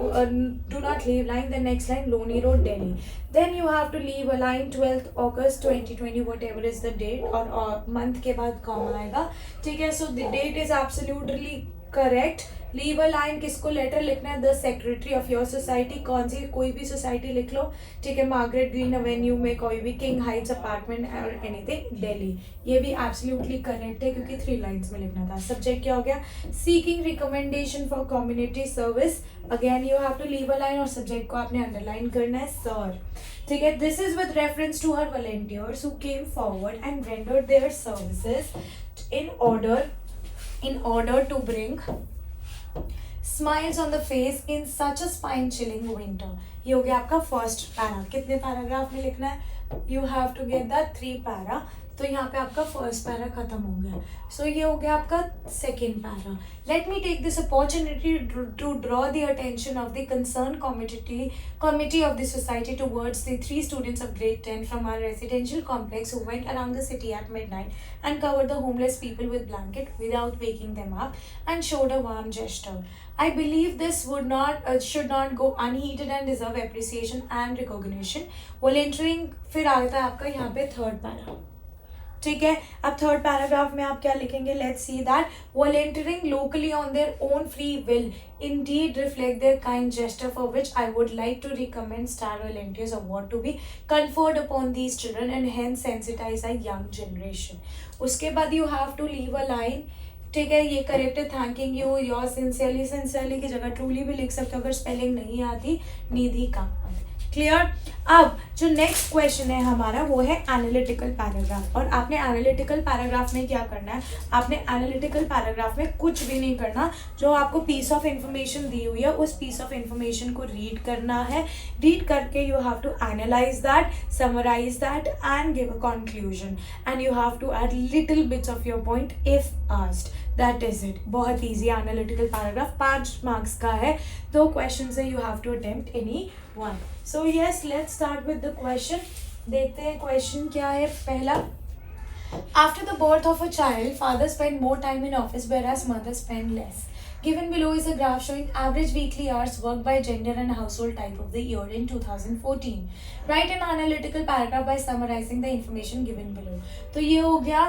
do not leave line, the next line Loni Road, Delhi, then you have to leave a line 12th August 2020 whatever is the date, और मंथ के बाद कॉमा आएगा, ठीक है। So the date is absolutely correct. Leave a line, किसको letter लिखना है? The secretary of your society, कौन सी कोई भी सोसाइटी लिख लो, ठीक है। मार्गरेट ग्रीन एवेन्यू में कोई भी, किंग हाइट्स अपार्टमेंट और एनीथिंग, दिल्ली, ये भी एब्सोल्युटली करेक्ट है क्योंकि 3 लाइन्स में लिखना था। सब्जेक्ट क्या हो गया? Seeking recommendation for community service, again you have to leave a line और सब्जेक्ट को आपने अंडरलाइन करना है, सर, ठीक है। This is with reference to her volunteers who came forward and rendered their services in order to bring smiles on the face in such a spine chilling winter. ये हो गया आपका फर्स्ट पैरा। कितने paragraph में लिखना है? You have to get the 3 para, तो यहाँ पे आपका फर्स्ट पैरा खत्म हो गया। सो ये हो गया आपका second para. Let me take this opportunity to draw the attention of the concern committee of the society towards the 3 students of grade 10 from our residential complex who went around the city at midnight and covered the homeless people with blanket without waking them up and showed a warm gesture. I believe this should not go unheeded and deserve appreciation and recognition. Volunteering फिर आता है आपका यहाँ पे third para, ठीक है। अब third paragraph में आप क्या लिखेंगे? Let's see that volunteering locally on their own free will indeed reflect their kind gesture, for which I would like to recommend Star Volunteers Award to be conferred upon these children and hence sensitize a young generation. उसके बाद you have to leave a line, ठीक है, ये correct है। Thanking you your sincerely की जगह truly भी लिख सकते हो अगर स्पेलिंग नहीं आती, निधि का, क्लियर। अब जो नेक्स्ट क्वेश्चन है हमारा वो है एनालिटिकल पैराग्राफ, और आपने एनालिटिकल पैराग्राफ में क्या करना है? आपने एनालिटिकल पैराग्राफ में कुछ भी नहीं करना, जो आपको पीस ऑफ इंफॉर्मेशन दी हुई है उस पीस ऑफ इंफॉर्मेशन को रीड करना है। रीड करके you have to analyse that, summarise that and give a conclusion, and you have to add little bits of your point if asked, that is it. बहुत easy analytical paragraph, 5 marks का है, 2 question है, you have to attempt any one. So yes, let's start with the question. देखते हैं question क्या है। पहला, after the birth of a child father spend more time in office whereas mother spend less. Given below is a graph showing average weekly hours worked by gender and household type of the year in 2014. Write an analytical paragraph by summarizing the information given below. तो ये हो गया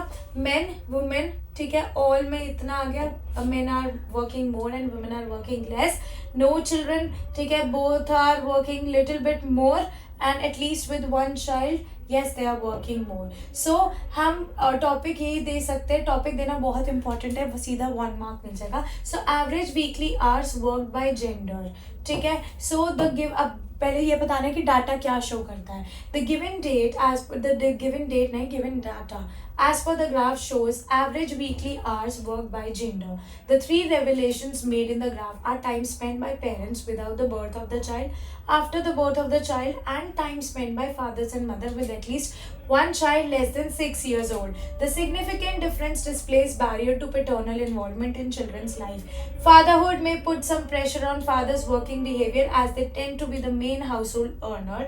men, women, ठीक है, all में इतना आ गया, men are working more and women are working less. No children, ठीक है, both are working little bit more and at least with one child. Yes, they are working more. So हम topic यही दे सकते हैं, topic देना बहुत important है, सीधा 1 मार्क मिल जाएगा। So average weekly hours work by gender, ठीक है। सो द गिव, अब पहले ये बताना है कि डाटा क्या शो करता है। द गिवन डेट एज पर द गिवन डेट नहीं, given data as per the graph shows average weekly hours worked by gender. The 3 revelations made in the graph are time spent by parents without the birth of the child, after the birth of the child, and time spent by fathers and mother with at least one child less than 6 years old. The significant difference displays barrier to paternal involvement in children's life. Fatherhood may put some pressure on fathers' working behavior as they tend to be the main household earner.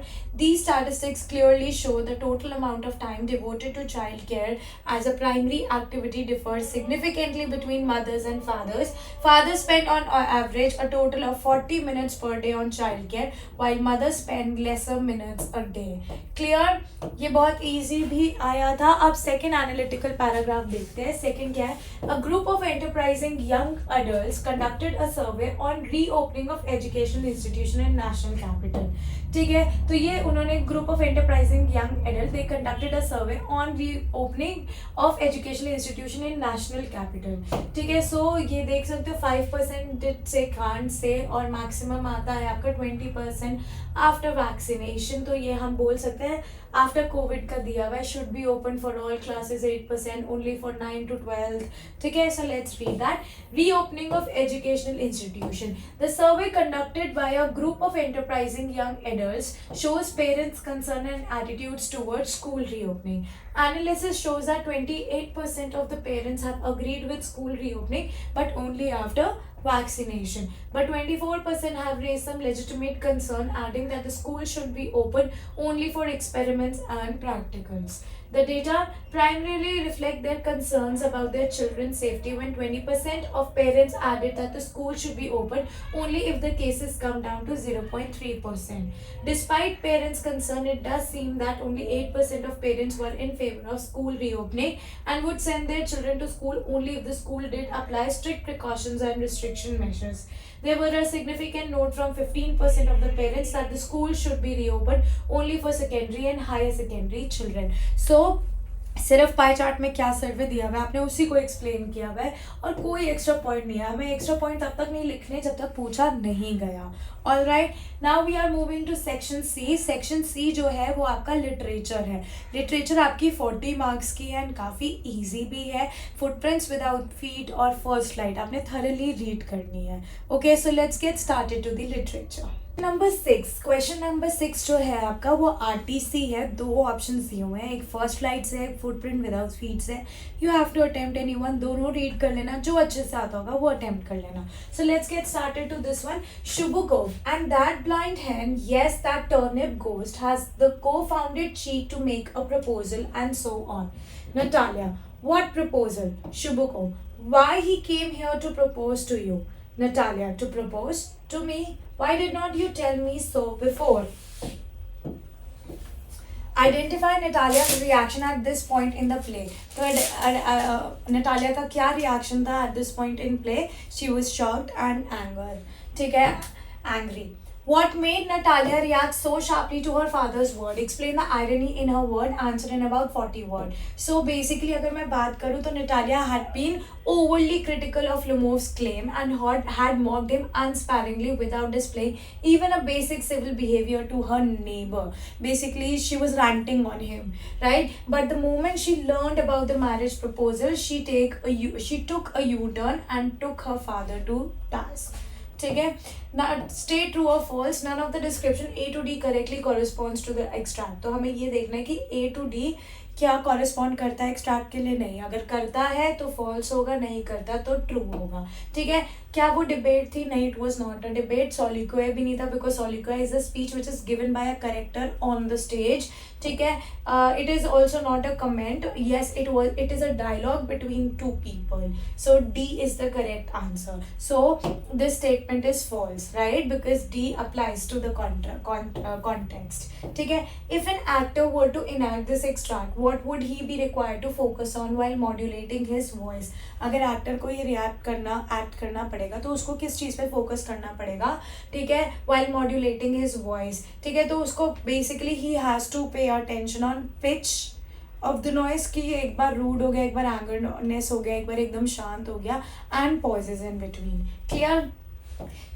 These statistics clearly show the total amount of time devoted to child care as a primary activity differs significantly between mothers and fathers. Fathers spend on average a total of 40 minutes per day on childcare, while mothers spend lesser minutes a day. Clear, ये बहुत easy भी आया था. अब second analytical paragraph देखते हैं. Second क्या है? A group of enterprising young adults conducted a survey on reopening of educational institution in national capital. ठीक है, तो ये उन्होंने group of enterprising young adult they conducted a survey on reopening of educational institution in national capital. ठीक है, सो ये देख सकते हो 5% से कांट से और मैक्सिमम आता है आपका 20% आफ्टर वैक्सीनेशन. तो ये हम बोल सकते हैं आफ्टर कोविड का दिया हुआ है. Should be open for all classes, 8% only for 9 to 12. ठीक है, so let's read that. Reopening of educational institution. The survey conducted by a group of enterprising young adults shows parents' concern and attitudes towards school reopening. Analysis shows that 28% of the parents have agreed with school reopening, but only after vaccination. But 24% have raised some legitimate concern, adding that the school should be open only for experiments and practicals. The data primarily reflect their concerns about their children's safety when 20% of parents added that the school should be open only if the cases come down to 0.3%. Despite parents' concern, it does seem that only 8% of parents were in favor of school reopening and would send their children to school only if the school did apply strict precautions and restriction measures. There were a significant note from 15% of the parents that the school should be reopened only for secondary and higher secondary children. So सिर्फ pie chart में क्या सर्वे दिया हुआ है आपने उसी को explain किया हुआ है और कोई एक्स्ट्रा पॉइंट नहीं है. हमें एक्स्ट्रा पॉइंट तब तक नहीं लिखने जब तक पूछा नहीं गया. All right, now we are moving to section C. Section C जो है वो आपका लिटरेचर है. लिटरेचर आपकी 40 मार्क्स की है एंड काफ़ी ईजी भी है. फुटप्रिंट्स विदाउट फीट और फर्स्ट लाइट आपने थरली रीड करनी है. Okay, so let's get started to the literature. Number 6, question number 6 जो है आपका वो आरटीसी है. 2 ऑप्शन दिए हुए हैं, एक फर्स्ट लाइट से एक फुटप्रिंट विदाउट फीट से. You have to attempt any one. दोनों रीड कर लेना, जो अच्छे से आता होगा वो अटेम्प्ट कर लेना. So let's get started to this one. Shubukov and that blind hen, yes, that turnip ghost has the co-founded cheek to make a proposal and so on. Natalia, what proposal? Shubukov, why he came here to propose to you? Natalia, to propose to me? Why did not you tell me so before? Identify Natalia's reaction at this point in the play. तो Natalia का क्या reaction था at this point in play? She was shocked and anger. ठीक है, angry. What made Natalia react so sharply to her father's word? Explain the irony in her word. Answer in about 40 words. So basically, अगर मैं बात करूँ तो Natalia had been overly critical of Lumov's claim and had mocked him unsparingly without displaying even a basic civil behavior to her neighbor. Basically, she was ranting on him, right? But the moment she learned about the marriage proposal, she took a U-turn and took her father to task. ठीक है, ना state true और false. None of the description A to D correctly corresponds to the extract. तो हमें ये देखना है कि A to D क्या कॉरेस्पॉन्ड करता है एक्सट्रैक्ट के लिए. नहीं, अगर करता है तो फॉल्स होगा, नहीं करता तो ट्रू होगा. ठीक है, क्या वो डिबेट थी? नहीं, it was not a debate. Soliloquy भी नहीं था because soliloquy is a speech which is given by a character on the stage. ठीक है, it is also not a comment. Yes, it is a dialogue between 2 people. So D is the correct answer. So this statement is false, right? Because D applies to the context. ठीक है, if an actor were to enact this extract, what would he be required to focus on while modulating his voice? अगर actor को ये act करना पड़ेगा तो उसको किस चीज़ पे फोकस करना पड़ेगा? ठीक है, while modulating his voice. ठीक है, तो उसको basically he has to pay attention on pitch of the noise कि एक बार रूड हो गया, एक बार एंगरनेस हो गया, एक बार एकदम शांत हो गया, and pauses in between. Clear?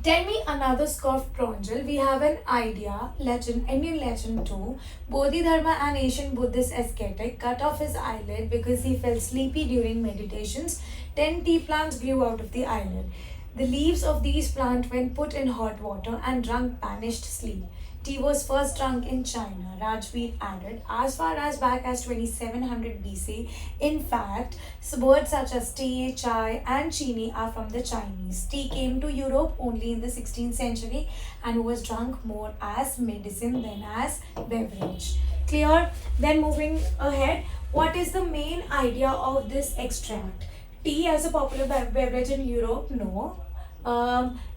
Tell me another scoffed Pranjal. We have an idea, legend, Indian legend too. Bodhidharma, an ancient Buddhist ascetic, cut off his eyelid because he felt sleepy during meditations. 10 tea plants grew out of the eyelid. The leaves of these plants, when put in hot water and drunk, banished sleep. Tea was first drunk in China, Rajveer added, as far as back as 2700 BC. In fact, words such as tea, chai and chini are from the Chinese. Tea came to Europe only in the 16th century and was drunk more as medicine than as beverage. Clear? Then moving ahead, what is the main idea of this extract? Tea as a popular beverage in Europe? No.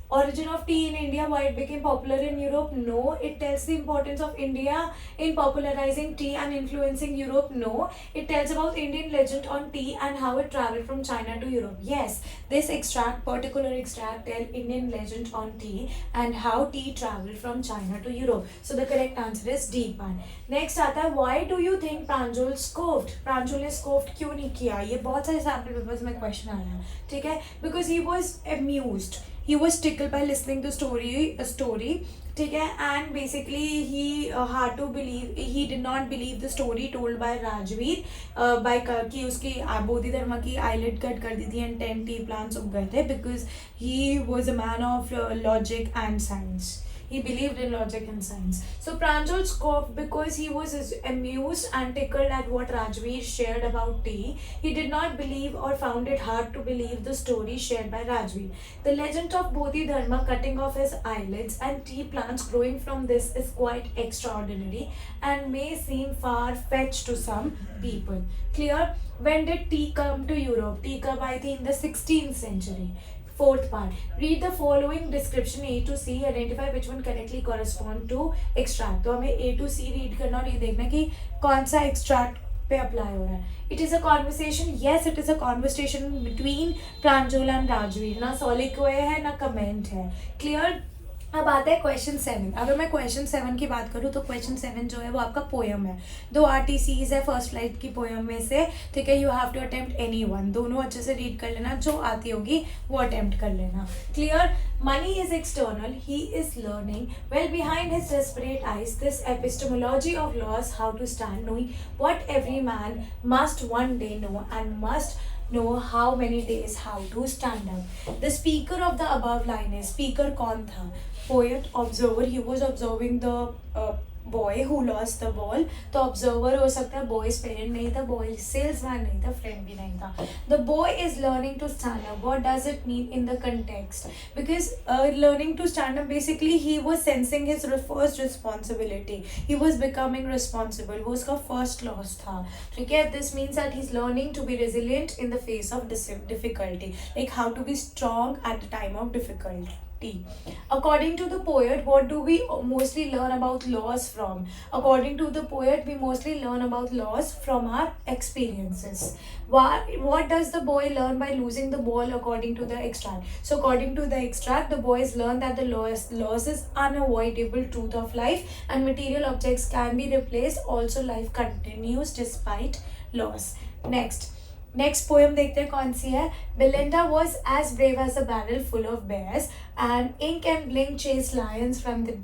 Origin of tea in India, why it became popular in Europe? No. It tells the importance of India in popularizing tea and influencing Europe? No. It tells about Indian legend on tea and how it traveled from China to Europe? Yes. This particular extract tell Indian legend on tea and how tea traveled from China to Europe. So the correct answer is D pan. Next आता है, why do you think Pranjal scoffed? Pranjal ने scoffed क्यों नहीं किया? ये बहुत सारे sample papers में question आया है, ठीक है? Because he was amused. He was tickled by listening to story, ठीक है? And basically he had to believe, he did not believe the story told by Rajveer by कि उसकी बोधि धर्मा की eyelid cut कर दी थी and 10 tea plants उग गए थे, because he was a man of logic and science. He believed in logic and science. So Pranjal scoffed because he was amused and tickled at what Rajveer shared about tea. He did not believe or found it hard to believe the story shared by Rajveer. The legend of Bodhidharma cutting off his eyelids and tea plants growing from this is quite extraordinary and may seem far-fetched to some people. Clear? When did tea come to Europe? Tea came, I think, in the 16th century. Fourth part. Read the following description A to C. Identify which one correctly correspond to extract. तो हमें A to C read करना और ये देखना कि कौन सा extract पे apply हो रहा है. It is a conversation. Yes, it is a conversation between Pranjal and Rajveer. ना soliloquy है ना comment है. Clear? अब आता है क्वेश्चन 7. अगर मैं क्वेश्चन 7 की बात करूँ तो क्वेश्चन 7 जो है वो आपका पोएम है. 2 RTCs है फर्स्ट फ्लाइट की पोएम में से, ठीक है? You have to attempt any one. दोनों अच्छे से रीड कर लेना, जो आती होगी वो अटेम्प्ट कर लेना. Clear? Money is external, he is learning. Well, behind his desperate eyes, this epistemology of laws, how to stand, knowing what every man must one day know and must know how many days how to stand up. The speaker of the above line is, speaker कौन था? Poet, observer. He was observing the boy who lost the ball. तो observer हो सकता है, boy's parent नहीं था, boy salesman नहीं था, friend भी नहीं था. The boy is learning to stand up. What does it mean in the context? Because learning to stand up, basically he was sensing his first responsibility. He was becoming responsible. वो उसका first loss था, ठीक है? This means that he's learning to be resilient in the face of difficulty, like how to be strong at the time of difficulty. According to the poet, what do we mostly learn about laws from? According to the poet, we mostly learn about laws from our experiences. What does the boy learn by losing the ball according to the extract? So according to the extract, the boys learn that the loss is unavoidable truth of life and material objects can be replaced. Also life continues despite loss. Next poem देखते हैं कौन सी है. Belinda was as brave as a barrel full of bears, and Ink and Blink chased lions from the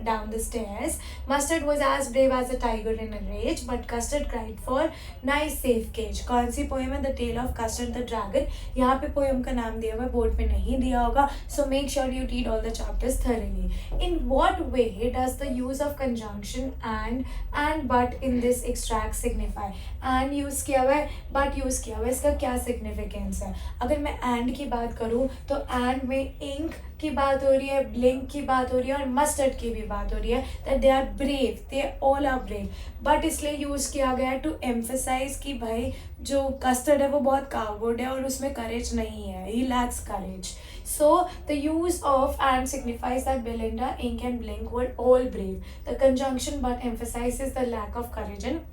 down the stairs. Mustard was as brave as a tiger in a rage, but Custard cried for nice safe cage. कौन सी poem है? The Tale of Custard the Dragon. यहाँ पे poem का नाम दिया हुआ है, board पे नहीं दिया होगा, so make sure you read all the chapters thoroughly. In what way does the use of conjunction and but in this extract signify? And use किया हुआ है, but use किया हुआ है, इसका क्या significance है? अगर मैं and की बात करूँ तो and में ink की बात हो रही है, ब्लिंक की बात हो रही है और मस्टर्ड की भी बात हो रही है, that they are brave, they all are brave. But इसलिए यूज़ किया गया है टू एम्फेसाइज कि भाई जो कस्टर्ड है वो बहुत काउवर्ड है और उसमें करेज नहीं है, he lacks courage. So the use of and signifies that Belinda, Ink and Blink were all brave. The conjunction but emphasizes the lack of courage in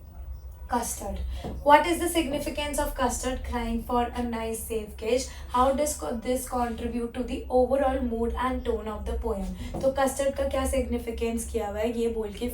Custard. What is the significance of Custard crying for a nice safe cage? How does this contribute to the overall mood and tone of the poem? तो Custard का क्या significance किया हुआ है ये बोल के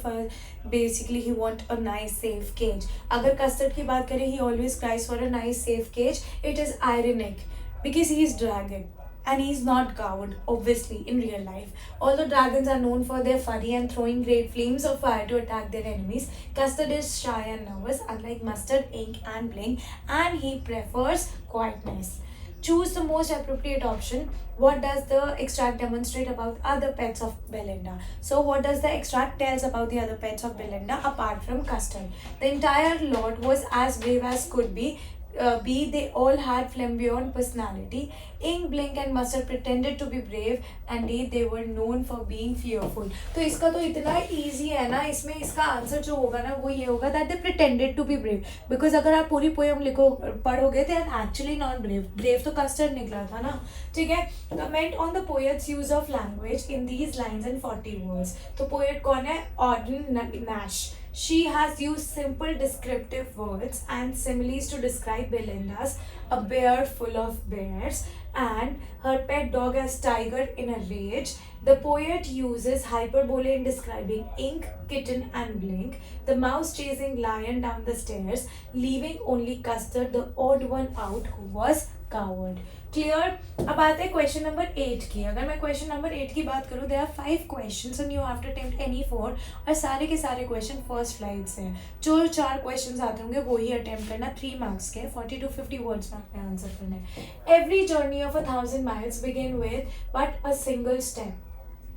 basically he want a nice safe cage. अगर Custard की बात करें, he always cries for a nice safe cage. It is ironic because he is dragon. And he's not coward, obviously, in real life. Although dragons are known for their fury and throwing great flames of fire to attack their enemies, Custard is shy and nervous, unlike Mustard, Ink and Blink, and he prefers quietness. Choose the most appropriate option. What does the extract demonstrate about other pets of Belinda? So what does the extract tells about the other pets of Belinda apart from Custard? The entire lot was as brave as could be. B. They all had flamboyant personality. Ink, Blink and Mustard pretended to be brave. And D. They were known for being fearful. तो इसका तो इतना easy है ना, इसमें इसका answer जो होगा ना वो ये होगा that they pretended to be brave. Because अगर आप पूरी poem लिखो पढ़ोगे they are actually not brave. Brave तो Custard निकला था ना. ठीक है. Comment on the poet's use of language in these lines and 40 words. तो poet कौन है? Auden Nash. She has used simple descriptive words and similes to describe Belinda's a bear full of bears and her pet dog as Tiger in a rage. The poet uses hyperbole in describing Ink, Kitten and Blink, the mouse chasing Lion down the stairs, leaving only Custard, the odd one out, who was coward. Clear. अब आते हैं question number 8 की. अगर मैं question number 8 की बात करूँ, there are 5 questions and you have to attempt any 4 और सारे के सारे क्वेश्चन फर्स्ट स्लाइड से हैं. जो 4 क्वेश्चंस आते होंगे वो ही अटेम्प्ट करना. 3 मार्क्स के 40 to 50 वर्ड्स में आपने आंसर करना है. Every journey of 1000 miles begin with but a single step.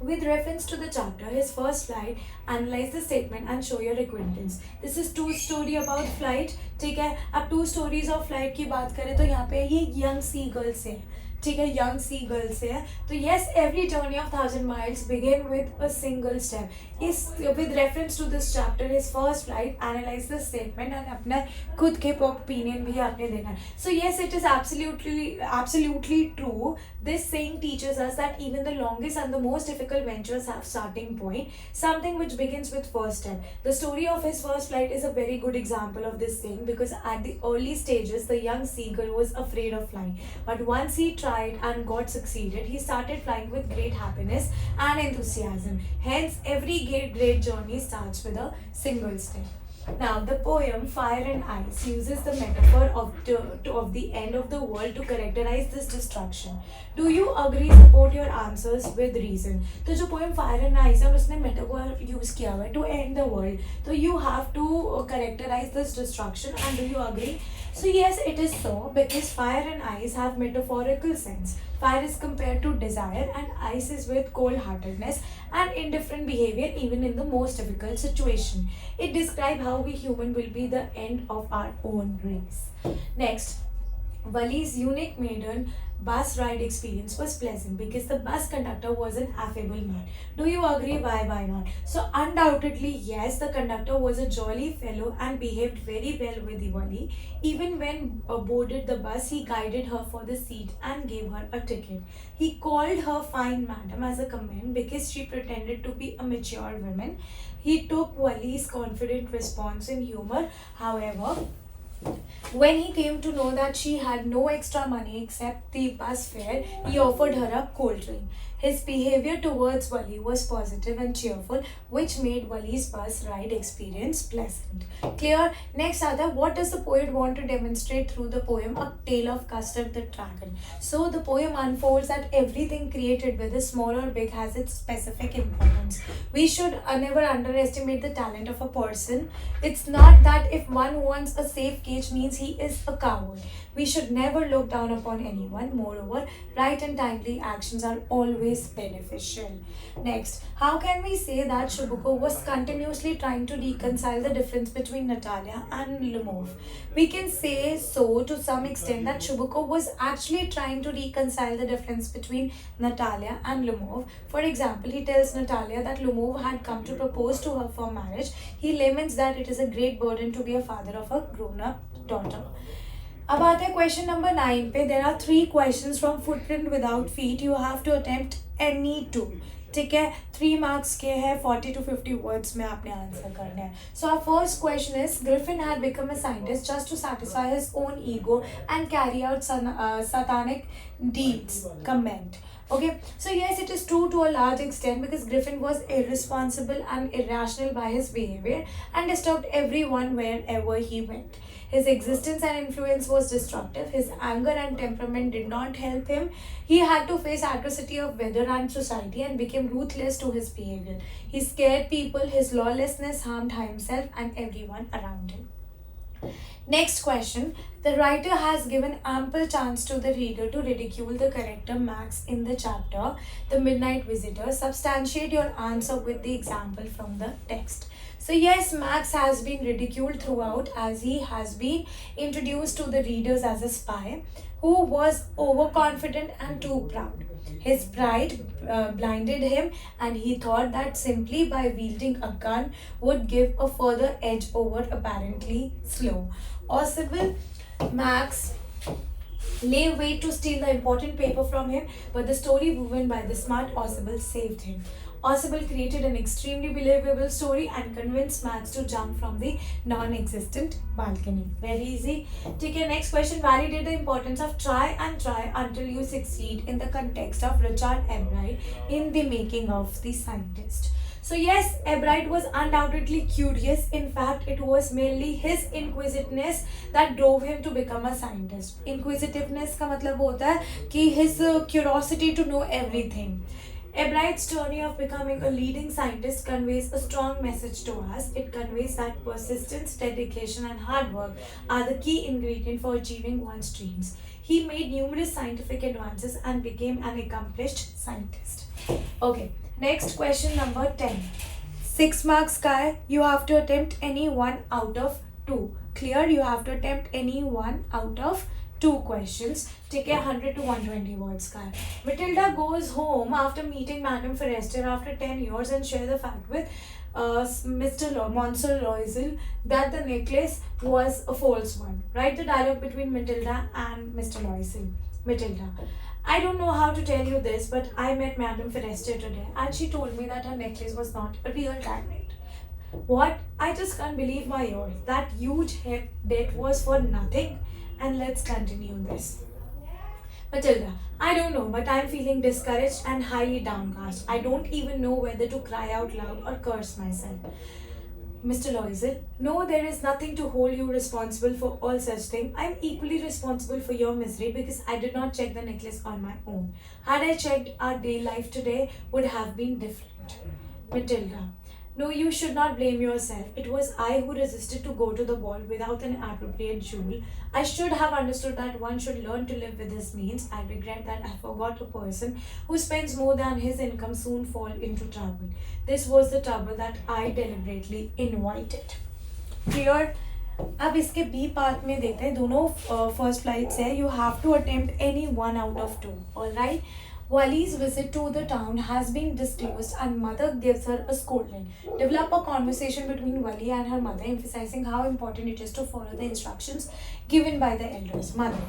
With reference to the chapter, his first slide, analyze the statement and show your acquaintance. This is 2 story about flight. ठीक है. अब 2 stories of flight की बात करें तो यहाँ पे ये young seagull से है. ठीक है, यंग सी गर्ल से है. तो yes, every journey of 1000 miles begin with a single step. इस with reference to this chapter his first flight, analyse the statement and अपना खुद के ओपिनियन भी आपने देना है. So yes, it is absolutely true. This saying teaches us that even the longest and the most difficult ventures have starting point, something which begins with first step. The story of his first flight is a very good example of this saying because at the early stages, the young seagull was afraid of flying. But once he tried and got succeeded, he started flying with great happiness and enthusiasm. Hence, every great journey starts with a single step. Now, the poem Fire and Ice uses the metaphor of the end of the world to characterize this destruction. Do you agree? Support your answers with reason. तो जो poem Fire and Ice है उसने metaphor use किया हुआ है to end the world. तो you have to characterize this destruction and do you agree? So yes, it is so because fire and ice have metaphorical sense. Fire is compared to desire and ice is with cold-heartedness and indifferent behavior even in the most difficult situation. It describes how we human will be the end of our own race. Next, Wali's unique maiden bus ride experience was pleasant because the bus conductor was an affable man. Do you agree? Why not? So undoubtedly yes, the conductor was a jolly fellow and behaved very well with Wali. Even when boarded the bus, he guided her for the seat and gave her a ticket. He called her fine madam as a comment because she pretended to be a mature woman. He took Wali's confident response in humor. However, when he came to know that she had no extra money except the bus fare, he offered her a cold drink. His behavior towards Wali was positive and cheerful, which made Wali's bus ride experience pleasant. Clear? Next, Ada, what does the poet want to demonstrate through the poem A Tale of Custard the Dragon? So, the poem unfolds that everything created, whether small or big, has its specific importance. We should never underestimate the talent of a person. It's not that if one wants a safe cage means he is a coward. We should never look down upon anyone. Moreover, right and timely actions are always beneficial. Next, how can we say that Shubuko was continuously trying to reconcile the difference between Natalia and Lumov? We can say so to some extent that Shubuko was actually trying to reconcile the difference between Natalia and Lumov. For example, he tells Natalia that Lumov had come to propose to her for marriage. He laments that it is a great burden to be a father of a grown-up daughter. अब आते हैं question number 9 पे. There are 3 questions from footprint without feet. You have to attempt any 2. ठीक है, 3 marks के हैं. 40 to 50 words में आपने आंसर करना है. So our first question is Griffin had become a scientist just to satisfy his own ego and carry out satanic deeds. Comment. Okay, so yes, it is true to a large extent because Griffin was irresponsible and irrational by his behavior and disturbed everyone wherever he went. His existence and influence was destructive. His anger and temperament did not help him. He had to face adversity of weather and society and became ruthless to his behavior. He scared people. His lawlessness harmed himself and everyone around him. Next question. The writer has given ample chance to the reader to ridicule the character Max in the chapter The Midnight Visitor. Substantiate your answer with the example from the text. So yes, Max has been ridiculed throughout as he has been introduced to the readers as a spy who was overconfident and too proud. His pride blinded him, and he thought that simply by wielding a gun would give a further edge over apparently slow. Possible Max lay wait to steal the important paper from him, but the story woven by the smart Ossible saved him. Ossible created an extremely believable story and convinced Max to jump from the non-existent balcony. Very easy. Take your next question. Validate the importance of try and try until you succeed in the context of Richard Ebright in the making of the scientist. So yes, Ebright was undoubtedly curious. In fact, it was mainly his inquisitiveness that drove him to become a scientist. Inquisitiveness का मतलब होता है कि his curiosity to know everything. Ebright's journey of becoming a leading scientist conveys a strong message to us. It conveys that persistence, dedication, and hard work are the key ingredient for achieving one's dreams. He made numerous scientific advances and became an accomplished scientist. Okay, next question number 10. 6 marks guy, you have to attempt any one out of 2. Clear? You have to attempt any one out of 2 questions. Take a 100 to 120 words guy. Matilda goes home after meeting Madame Forrester after 10 years and share the fact with Mr. Monsieur Loisel that the necklace was a false one. Write the dialogue between Matilda and Mr. Loisel. Matilda: I don't know how to tell you this, but I met Madame Forrester today and she told me that her necklace was not a real diamond. What? I just can't believe my ears. That huge head debt was for nothing. And let's continue this. Matilda: I don't know, but I'm feeling discouraged and highly downcast. I don't even know whether to cry out loud or curse myself. Mr. Loisel: No, there is nothing to hold you responsible for all such thing. I'm equally responsible for your misery because I did not check the necklace on my own. Had I checked, our day life today would have been different. Matilda: No, you should not blame yourself. It was I who resisted to go to the ball without an appropriate jewel. I should have understood that one should learn to live with his means. I regret that I forgot a person who spends more than his income soon fall into trouble. This was the trouble that I deliberately invited. Clear? अब इसके B part में देते हैं दोनों first flights है. You have to attempt any one out of 2. All right. Wali's visit to the town has been disclosed and mother gives her a scolding. Develop a conversation between Wali and her mother, emphasizing how important it is to follow the instructions given by the elders. Mother: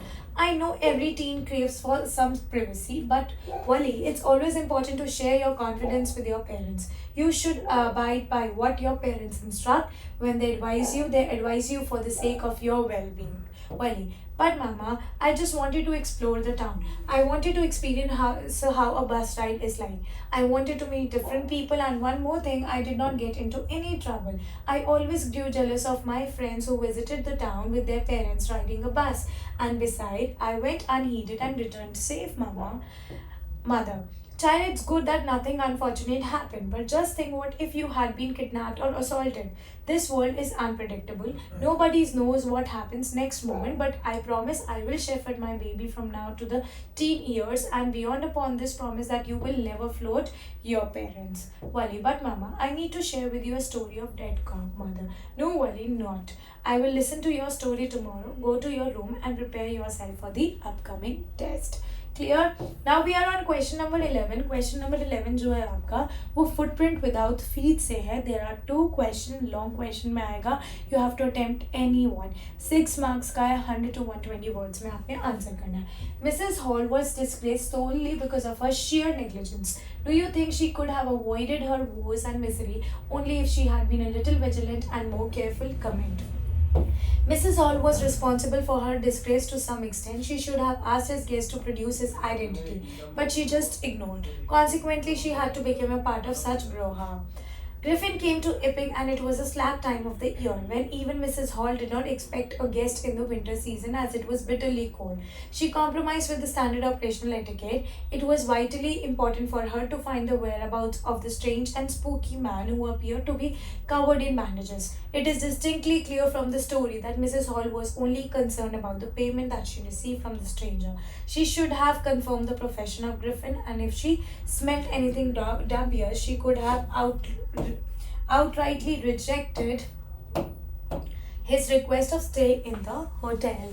I know every teen craves for some privacy, but Wali, it's always important to share your confidence with your parents. You should abide by what your parents instruct. When they advise you for the sake of your well-being. Wali: But Mama, I just wanted to explore the town. I wanted to experience how a bus ride is like. I wanted to meet different people, and one more thing, I did not get into any trouble. I always grew jealous of my friends who visited the town with their parents riding a bus. And besides, I went unheeded and returned safe, Mama. Mother: Child, it's good that nothing unfortunate happened, but just think what if you had been kidnapped or assaulted. This world is unpredictable. Nobody knows what happens next moment, but I promise I will shepherd my baby from now to the teen years and beyond upon this promise that you will never float your parents. Wali: But Mama, I need to share with you a story of dead cow. Mother: No, Wali, not. I will listen to your story tomorrow. Go to your room and prepare yourself for the upcoming test. Clear? Now we are on question number 11. Question number 11 जो है आपका वो footprint without feet से है. There are 2 question, long question में आएगा. You have to attempt any one. 6 marks का है. 100 to 120 words में आपने आंसर करना है. Mrs. Hall was disgraced solely because of her sheer negligence. Do you think she could have avoided her woes and misery only if she had been a little vigilant and more careful? Comment. Mrs. Hall was responsible for her disgrace to some extent. She should have asked his guest to produce his identity, but she just ignored. Consequently, she had to become a part of such brouhaha. Griffin came to Epping and it was a slack time of the year when even Mrs. Hall did not expect a guest in the winter season as it was bitterly cold. She compromised with the standard operational etiquette. It was vitally important for her to find the whereabouts of the strange and spooky man who appeared to be covered in bandages. It is distinctly clear from the story that Mrs. Hall was only concerned about the payment that she received from the stranger. She should have confirmed the profession of Griffin, and if she smelt anything dubious, she could have outrightly rejected his request of stay in the hotel.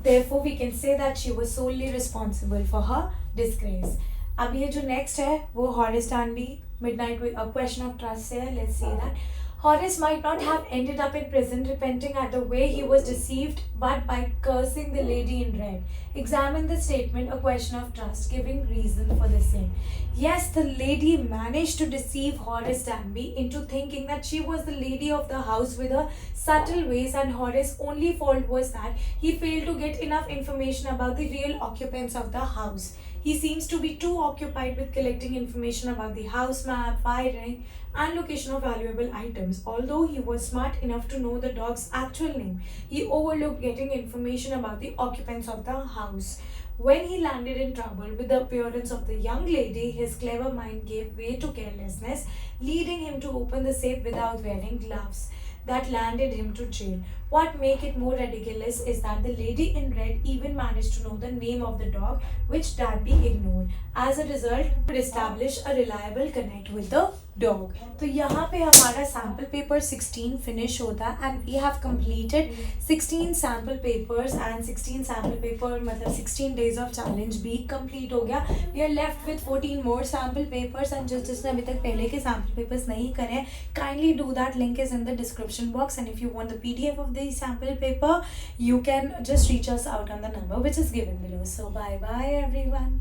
Therefore, we can say that she was solely responsible for her disgrace. अब ये जो next है वो Horace Danby midnight with a question of trust है. Let's see that Horace might not have ended up in prison repenting at the way he was deceived, but by cursing the lady in red. Examine the statement, a question of trust, giving reason for the same. Yes, the lady managed to deceive Horace Danby into thinking that she was the lady of the house with her subtle ways, and Horace's only fault was that he failed to get enough information about the real occupants of the house. He seems to be too occupied with collecting information about the house map, wiring, and location of valuable items. Although he was smart enough to know the dog's actual name, he overlooked getting information about the occupants of the house. When he landed in trouble with the appearance of the young lady, his clever mind gave way to carelessness, leading him to open the safe without wearing gloves. That landed him to jail. What make it more ridiculous is that the lady in red even managed to know the name of the dog, which Danby ignored. As a result, could establish a reliable connect with the dog. तो यहाँ पे हमारा sample paper 16 finish होता है and we have completed 16 sample papers and 16 sample paper मतलब 16 days of challenge भी complete हो गया. We are left with 14 more sample papers and जिसने अभी तक पहले के sample papers नहीं करे हैं, kindly do that. Link is in the description box, and if you want the PDF of the sample paper, you can just reach us out on the number which is given below. So bye bye everyone.